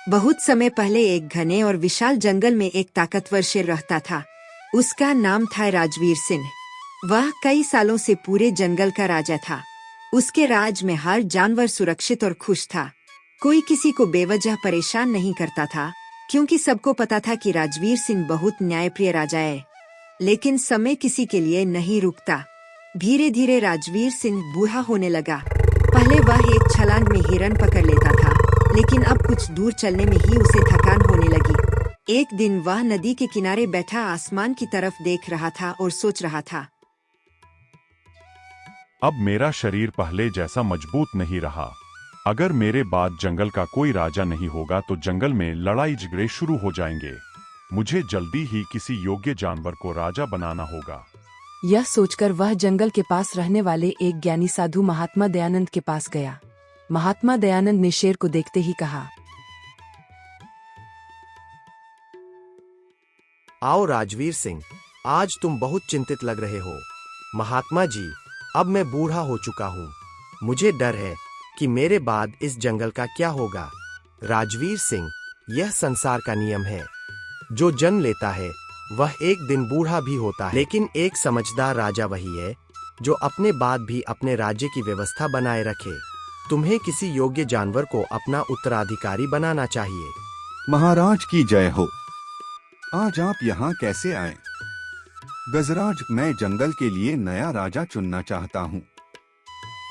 बहुत समय पहले एक घने और विशाल जंगल में एक ताकतवर शेर रहता था। उसका नाम था राजवीर सिंह। वह कई सालों से पूरे जंगल का राजा था। उसके राज में हर जानवर सुरक्षित और खुश था। कोई किसी को बेवजह परेशान नहीं करता था, क्योंकि सबको पता था कि राजवीर सिंह बहुत न्यायप्रिय राजा है। लेकिन समय किसी के लिए नहीं रुकता। धीरे धीरे राजवीर सिंह बूढ़ा होने लगा। पहले वह एक छलांग में हिरण पकड़ लेता था, लेकिन अब कुछ दूर चलने में ही उसे थकान होने लगी। एक दिन वह नदी के किनारे बैठा आसमान की तरफ देख रहा था और सोच रहा था, अब मेरा शरीर पहले जैसा मजबूत नहीं रहा। अगर मेरे बाद जंगल का कोई राजा नहीं होगा तो जंगल में लड़ाई झगड़े शुरू हो जाएंगे। मुझे जल्दी ही किसी योग्य जानवर को राजा बनाना होगा। यह सोचकर वह जंगल के पास रहने वाले एक ज्ञानी साधु महात्मा दयानंद के पास गया। महात्मा दयानंद ने शेर को देखते ही कहा, आओ राजवीर सिंह, आज तुम बहुत चिंतित लग रहे हो। महात्मा जी, अब मैं बूढ़ा हो चुका हूँ। मुझे डर है कि मेरे बाद इस जंगल का क्या होगा। राजवीर सिंह, यह संसार का नियम है। जो जन्म लेता है वह एक दिन बूढ़ा भी होता है, लेकिन एक समझदार राजा वही है जो अपने बाद भी अपने राज्य की व्यवस्था बनाए रखे। तुम्हें किसी योग्य जानवर को अपना उत्तराधिकारी बनाना चाहिए। महाराज की जय हो। आज आप यहाँ कैसे आए? गजराज, मैं जंगल के लिए नया राजा चुनना चाहता हूँ।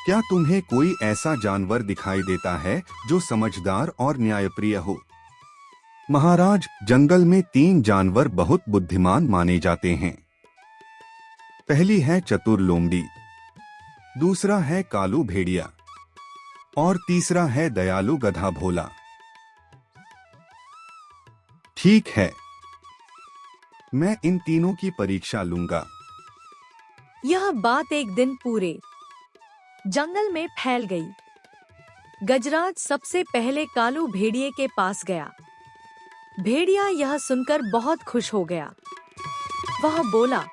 क्या तुम्हें कोई ऐसा जानवर दिखाई देता है जो समझदार और न्यायप्रिय हो? महाराज, जंगल में 3 जानवर बहुत बुद्धिमान माने जाते हैं। पहली है चतुर लोमड़ी, दूसरा है कालू भेड़िया और तीसरा है दयालु गधा भोला। ठीक है, मैं इन तीनों की परीक्षा लूंगा। यह बात एक दिन पूरे जंगल में फैल गई। गजराज सबसे पहले कालू भेड़िए के पास गया। भेड़िया यह सुनकर बहुत खुश हो गया। वह बोला,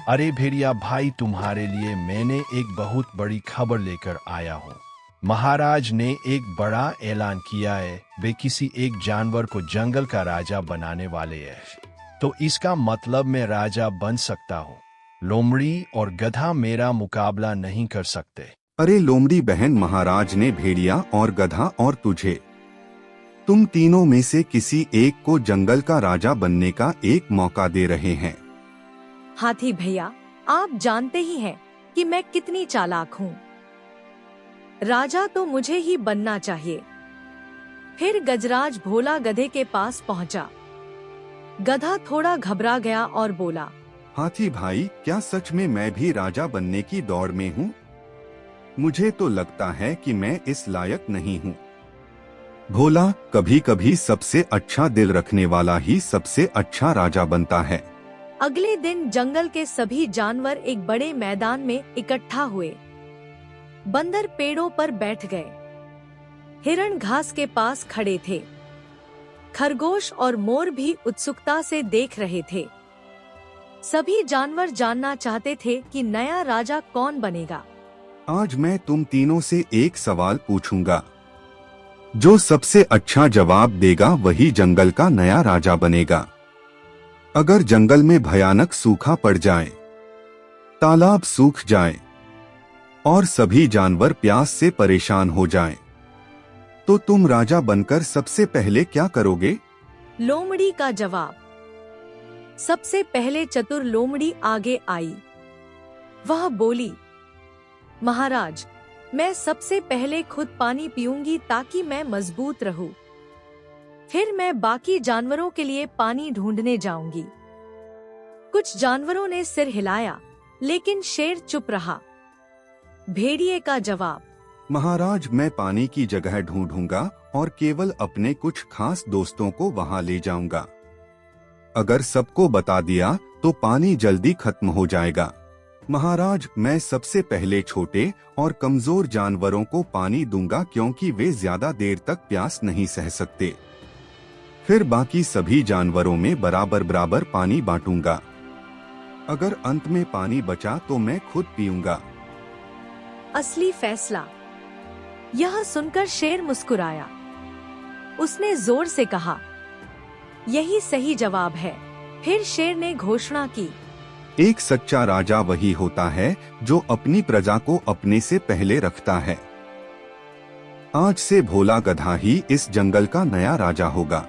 अरे भेड़िया भाई, तुम्हारे लिए मैंने एक बहुत बड़ी खबर लेकर आया हूँ। महाराज ने एक बड़ा ऐलान किया है। वे किसी एक जानवर को जंगल का राजा बनाने वाले हैं। तो इसका मतलब मैं राजा बन सकता हूँ। लोमड़ी और गधा मेरा मुकाबला नहीं कर सकते। अरे लोमड़ी बहन, महाराज ने भेड़िया और गधा और तुम तीनों में से किसी एक को जंगल का राजा बनने का एक मौका दे रहे हैं। हाथी भैया, आप जानते ही हैं कि मैं कितनी चालाक हूँ। राजा तो मुझे ही बनना चाहिए। फिर गजराज भोला गधे के पास पहुँचा। गधा थोड़ा घबरा गया और बोला, हाथी भाई, क्या सच में मैं भी राजा बनने की दौड़ में हूँ? मुझे तो लगता है कि मैं इस लायक नहीं हूँ। भोला, कभी कभी सबसे अच्छा दिल रखने वाला ही सबसे अच्छा राजा बनता है। अगले दिन जंगल के सभी जानवर एक बड़े मैदान में इकट्ठा हुए। बंदर पेड़ों पर बैठ गए। हिरण घास के पास खड़े थे। खरगोश और मोर भी उत्सुकता से देख रहे थे। सभी जानवर जानना चाहते थे कि नया राजा कौन बनेगा। आज मैं तुम तीनों से एक सवाल पूछूंगा। जो सबसे अच्छा जवाब देगा वही जंगल का नया राजा बनेगा। अगर जंगल में भयानक सूखा पड़ जाए, तालाब सूख जाए और सभी जानवर प्यास से परेशान हो जाएं, तो तुम राजा बनकर सबसे पहले क्या करोगे? लोमड़ी का जवाब। सबसे पहले चतुर लोमड़ी आगे आई। वह बोली, महाराज, मैं सबसे पहले खुद पानी पीऊंगी ताकि मैं मजबूत रहूं। फिर मैं बाकी जानवरों के लिए पानी ढूंढने जाऊंगी। कुछ जानवरों ने सिर हिलाया, लेकिन शेर चुप रहा। भेड़िए का जवाब, महाराज, मैं पानी की जगह ढूंढूंगा और केवल अपने कुछ खास दोस्तों को वहां ले जाऊंगा। अगर सबको बता दिया तो पानी जल्दी खत्म हो जाएगा। महाराज, मैं सबसे पहले छोटे और कमजोर जानवरों को पानी दूंगा क्योंकि वे ज्यादा देर तक प्यास नहीं सह सकते। फिर बाकी सभी जानवरों में बराबर बराबर पानी बांटूंगा। अगर अंत में पानी बचा तो मैं खुद पीऊंगा। असली फैसला। यह सुनकर शेर मुस्कुराया। उसने जोर से कहा, यही सही जवाब है। फिर शेर ने घोषणा की, एक सच्चा राजा वही होता है जो अपनी प्रजा को अपने से पहले रखता है। आज से भोला गधा ही इस जंगल का नया राजा होगा।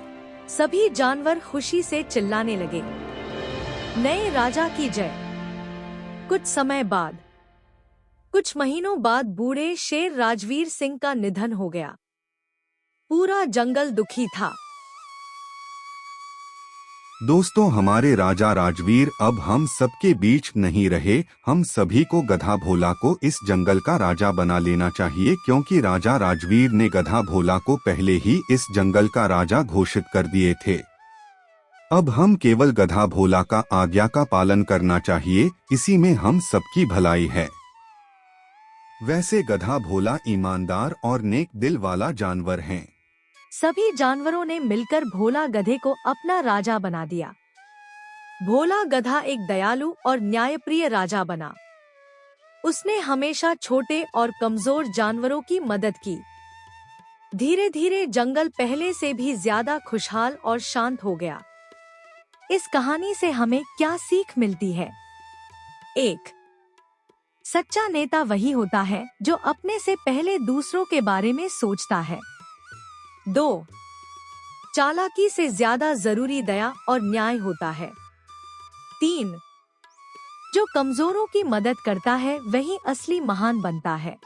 सभी जानवर खुशी से चिल्लाने लगे, नए राजा की जय। कुछ समय बाद, कुछ महीनों बाद बूढ़े शेर राजवीर सिंह का निधन हो गया। पूरा जंगल दुखी था। दोस्तों, हमारे राजा राजवीर अब हम सबके बीच नहीं रहे। हम सभी को गधा भोला को इस जंगल का राजा बना लेना चाहिए, क्योंकि राजा राजवीर ने गधा भोला को पहले ही इस जंगल का राजा घोषित कर दिए थे। अब हम केवल गधा भोला का आज्ञा का पालन करना चाहिए, इसी में हम सबकी भलाई है। वैसे गधा भोला ईमानदार और नेक दिल वाला जानवर है। सभी जानवरों ने मिलकर भोला गधे को अपना राजा बना दिया। भोला गधा एक दयालु और न्यायप्रिय राजा बना। उसने हमेशा छोटे और कमजोर जानवरों की मदद की। धीरे धीरे जंगल पहले से भी ज्यादा खुशहाल और शांत हो गया। इस कहानी से हमें क्या सीख मिलती है? 1. सच्चा नेता वही होता है जो अपने से पहले दूसरों के बारे में सोचता है। 2. चालाकी से ज्यादा जरूरी दया और न्याय होता है। 3. जो कमजोरों की मदद करता है वही असली महान बनता है।